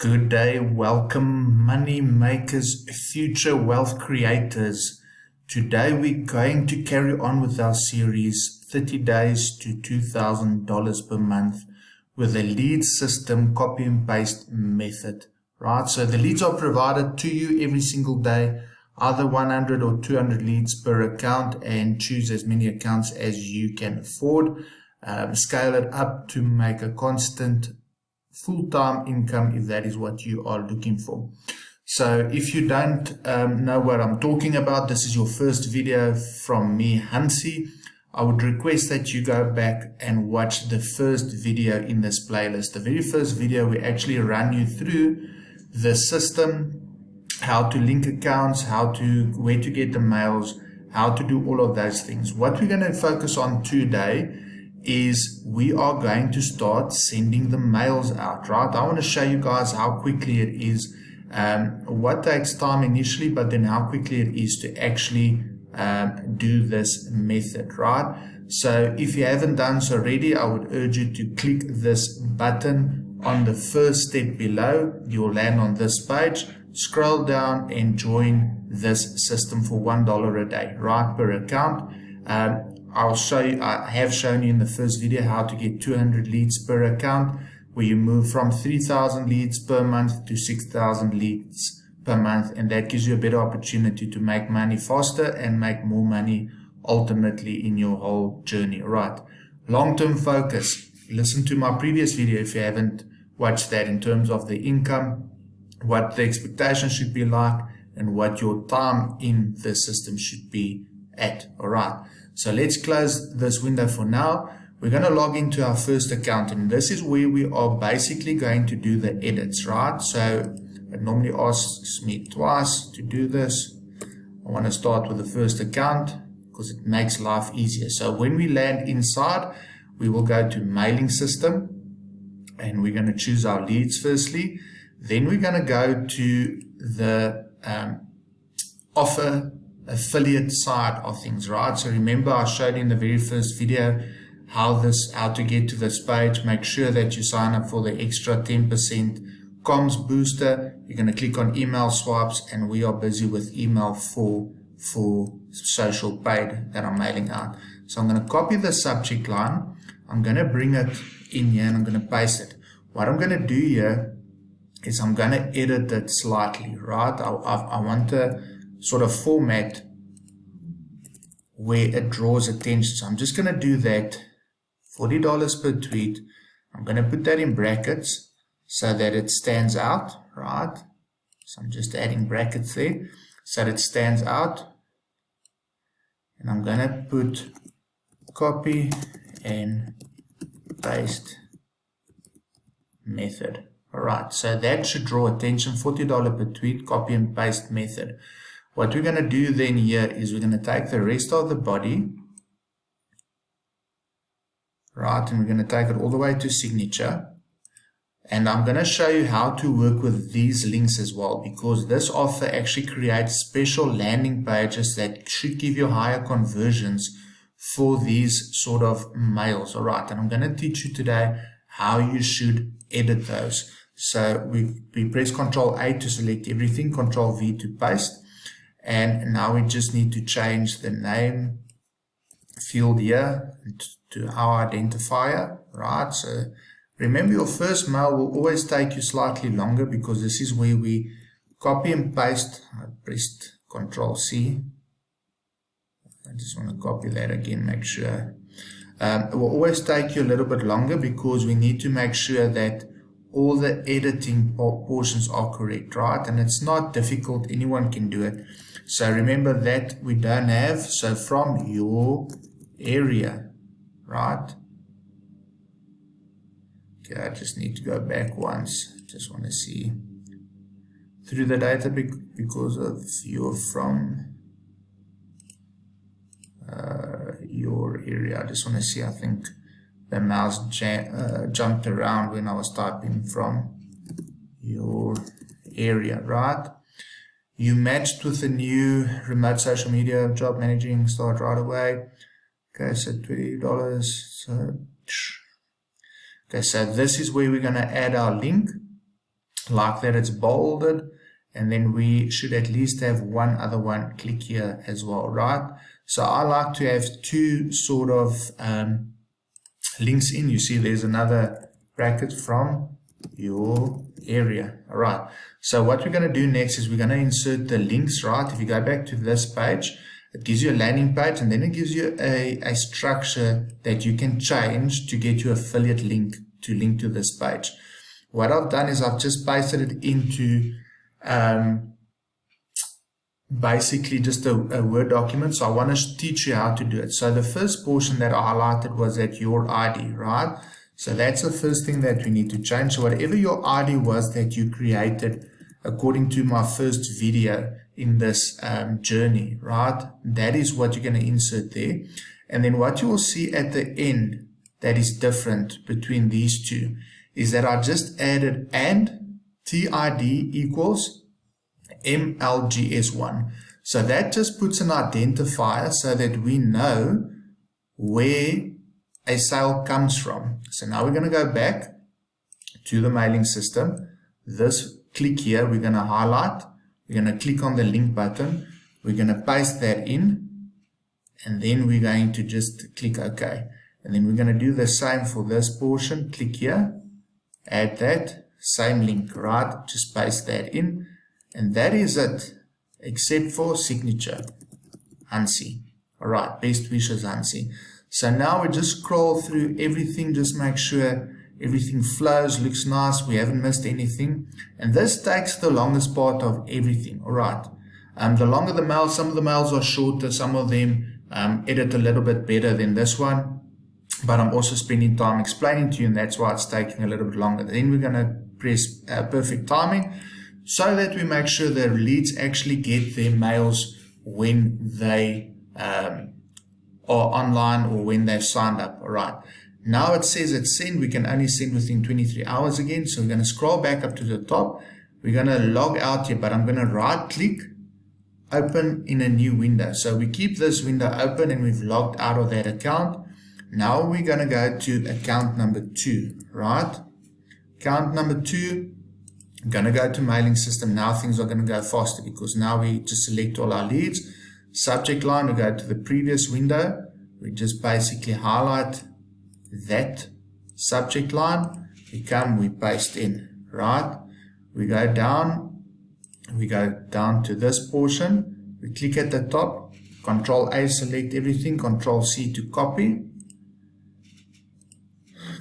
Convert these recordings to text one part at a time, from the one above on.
Good day, welcome money makers, future wealth creators. Today we're going to carry on with our series 30 days to $2,000 per month with a lead system copy and paste method, right? So the leads are provided to you every single day, either 100 or 200 leads per account, and choose as many accounts as you can afford. Scale it up to make a constant full-time income if that is what you are looking for. So if you don't know what I'm talking about, this is your first video from me, Hansi. I would request that you go back and watch the first video in this playlist. The very first video, we actually run you through the system, how to link accounts, where to get the mails, how to do all of those things. What we're going to focus on today is we are going to start sending the mails out, right? I want to show you guys how quickly it is, what takes time initially, but then how quickly it is to actually do this method, right? So if you haven't done so already, I would urge you to click this button on the first step below. You'll land on this page, scroll down and join this system for $1 a day, right, per account. I have shown you in the first video how to get 200 leads per account, where you move from 3,000 leads per month to 6,000 leads per month, and that gives you a better opportunity to make money faster and make more money ultimately in your whole journey, right? Long-term focus. Listen to my previous video if you haven't watched that, in terms of the income, what the expectation should be like, and what your time in the system should be at. All right, so let's close this window for now. We're going to log into our first account, and this is where we are basically going to do the edits, right? So it normally asks me twice to do this. I want to start with the first account because it makes life easier. So when we land inside, we will go to mailing system, and we're going to choose our leads firstly. Then we're going to go to the offer affiliate side of things, right? So remember, I showed you in the very first video how to get to this page. Make sure that you sign up for the extra 10% comms booster. You're going to click on email swipes, and we are busy with email for social paid that I'm mailing out. So I'm going to copy the subject line. I'm going to bring it in here and I'm going to paste it. What I'm going to do here is I'm going to edit it slightly, right? I want to sort of format where it draws attention. So I'm just going to do that, $40 per tweet. I'm going to put that in brackets so that it stands out, right? So I'm just adding brackets there so that it stands out. And I'm going to put copy and paste method. All right, so that should draw attention, $40 per tweet, copy and paste method. What we're going to do then here is we're going to take the rest of the body, right, and we're going to take it all the way to signature. And I'm going to show you how to work with these links as well, because this offer actually creates special landing pages that should give you higher conversions for these sort of mails. All right, and I'm going to teach you today how you should edit those. So we press Control A to select everything, Control V to paste. And now we just need to change the name field here to our identifier, right? So remember, your first mail will always take you slightly longer because this is where we copy and paste. I pressed Control C. I just want to copy that again, make sure. It will always take you a little bit longer because we need to make sure that all the editing portions are correct, right? And it's not difficult, anyone can do it. So remember that we don't have, so from your area, right? Okay, I just need to go back once. Just want to see through the data because of you're from your area. I just want to see, I think the mouse jumped around when I was typing from your area, right? You matched with a new remote social media job managing, start right away. Okay, so $20. So, okay, so this is where we're going to add our link. like that, it's bolded, and then we should at least have one other one. Click here as well, right? So I like to have two sort of links in. You see there's another bracket from your area. All right, so what we're going to do next is we're going to insert the links, right? If you go back to this page, it gives you a landing page, and then it gives you a structure that you can change to get your affiliate link to link to this page. What I've done is I've just pasted it into basically just a Word document. So I want to teach you how to do it. So the first portion that I highlighted was at your ID, right? So that's the first thing that we need to change. So whatever your ID was that you created according to my first video in this journey, right? That is what you're going to insert there. And then what you will see at the end that is different between these two is that I just added and TID equals MLGS1. So that just puts an identifier so that we know where a sale comes from. So now we're going to go back to the mailing system. This click here, we're going to highlight. We're going to click on the link button. We're going to paste that in. And then we're going to just click OK. And then we're going to do the same for this portion. Click here. Add that. Same link, right? Just paste that in. And that is it. Except for signature. Hansi. Alright. Best wishes, Hansi. So now we just scroll through everything. Just make sure everything flows, looks nice. We haven't missed anything. And this takes the longest part of everything. Alright. The longer the mail, some of the mails are shorter. Some of them edit a little bit better than this one. But I'm also spending time explaining to you, and that's why it's taking a little bit longer. Then we're going to press perfect timing so that we make sure the leads actually get their mails when they are online or when they've signed up. All right. Now it says it's send. We can only send within 23 hours again. So we're going to scroll back up to the top. We're going to log out here, but I'm going to right click, open in a new window. So we keep this window open and we've logged out of that account. Now we're going to go to account number 2, right? Account number 2, I'm going to go to mailing system. Now things are going to go faster because now we just select all our leads. Subject line, we go to the previous window. We just basically highlight that subject line. We come, we paste in, right? We go down to this portion. We click at the top, Control A, select everything, Control C to copy.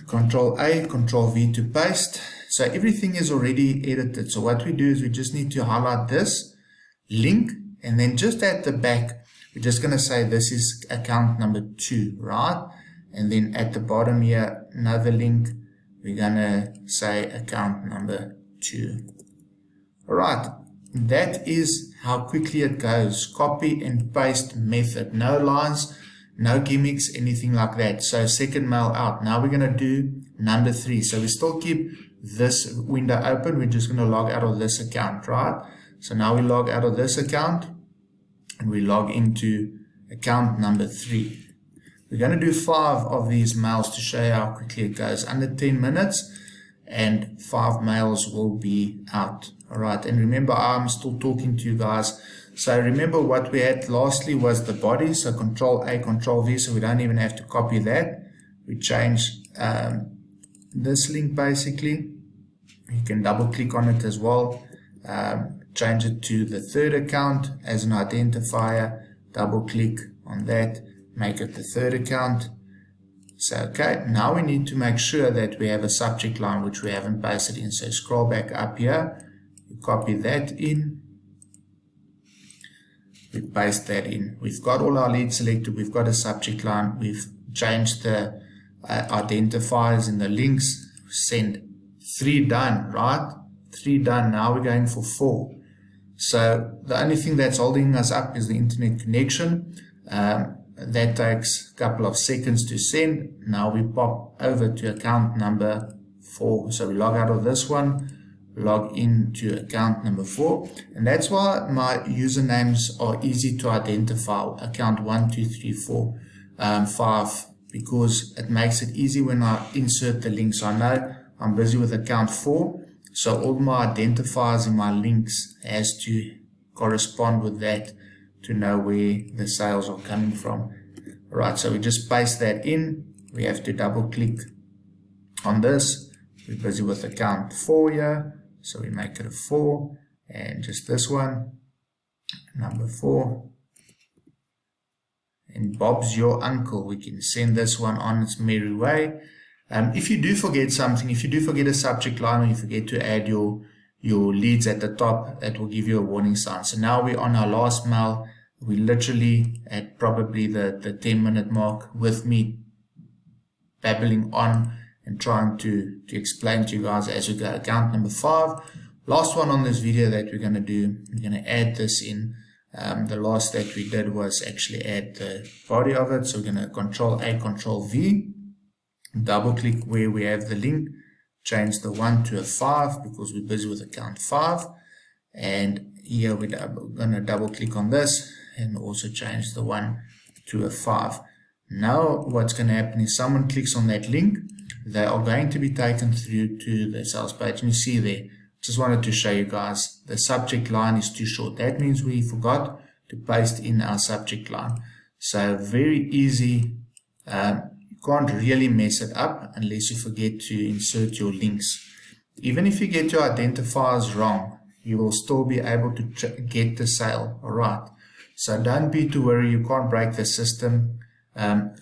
Control A, Control V to paste. So everything is already edited. So what we do is we just need to highlight this link, and then just at the back, we're just going to say this is account number 2, right? And then at the bottom here, another link, we're going to say account number 2. All right. That is how quickly it goes. Copy and paste method. No lines, no gimmicks, anything like that. So second mail out. Now we're going to do number 3. So we still keep this window open. We're just going to log out of this account, right? So now we log out of this account and we log into account number 3. We're going to do 5 of these mails to show you how quickly it goes. Under 10 minutes and 5 mails will be out. All right. And remember, I'm still talking to you guys. So remember what we had lastly was the body. So Control A, Control V. So we don't even have to copy that. We change this link basically. You can double click on it as well. Change it to the third account as an identifier. Double click on that. Make it the third account. So, okay, now we need to make sure that we have a subject line which we haven't pasted in. So scroll back up here. You copy that in. We paste that in. We've got all our leads selected. We've got a subject line. We've changed the identifiers in the links. Send 3 done, right? 3 done. Now we're going for 4. So the only thing that's holding us up is the internet connection. That takes a couple of seconds to send. Now we pop over to account number 4. So we log out of this one, log into account number 4. And that's why my usernames are easy to identify. Account 1, 2, 3, 4, 5, because it makes it easy when I insert the links. I know I'm busy with account 4. So all my identifiers in my links has to correspond with that to know where the sales are coming from. Right, so we just paste that in. We have to double click on this. We're busy with account 4 here, so we make it a 4, and just this one, number 4. And Bob's your uncle. We can send this one on its merry way. If you do forget something, if you do forget a subject line, or you forget to add your leads at the top, that will give you a warning sign. So now we're on our last mail. We literally at probably the 10-minute mark with me babbling on and trying to explain to you guys as we go. Account number 5. Last one on this video that we're going to do. We're going to add this in. The last that we did was actually add the body of it. So we're going to Control A, Control V. Double click where we have the link. Change the 1 to a 5 because we're busy with account 5. And here we're going to double click on this and also change the 1 to a 5. Now what's going to happen is someone clicks on that link. They are going to be taken through to the sales page. And you see there, just wanted to show you guys, the subject line is too short. That means we forgot to paste in our subject line. So very easy. You can't really mess it up unless you forget to insert your links. Even if you get your identifiers wrong, you will still be able to get the sale. All right. So don't be too worried. You can't break the system.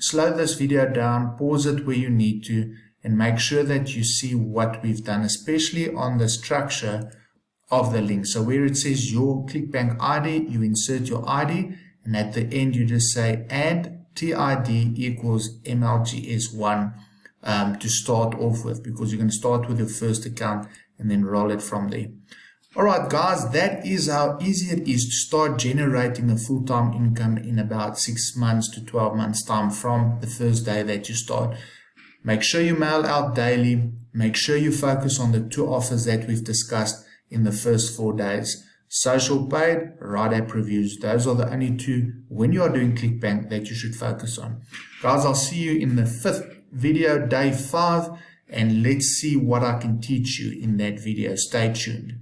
Slow this video down, pause it where you need to, and make sure that you see what we've done, especially on the structure of the link. So where it says your Clickbank ID, you insert your ID, and at the end you just say and TID equals MLGS1 to start off with, because you're going to start with your first account and then roll it from there. Alright guys, that is how easy it is to start generating a full-time income in about 6 months to 12 months time from the first day that you start. Make sure you mail out daily. Make sure you focus on the 2 offers that we've discussed in the first 4 days. Social paid, right app reviews. Those are the only 2 when you are doing Clickbank that you should focus on. Guys, I'll see you in the 5th video, day 5, and let's see what I can teach you in that video. Stay tuned.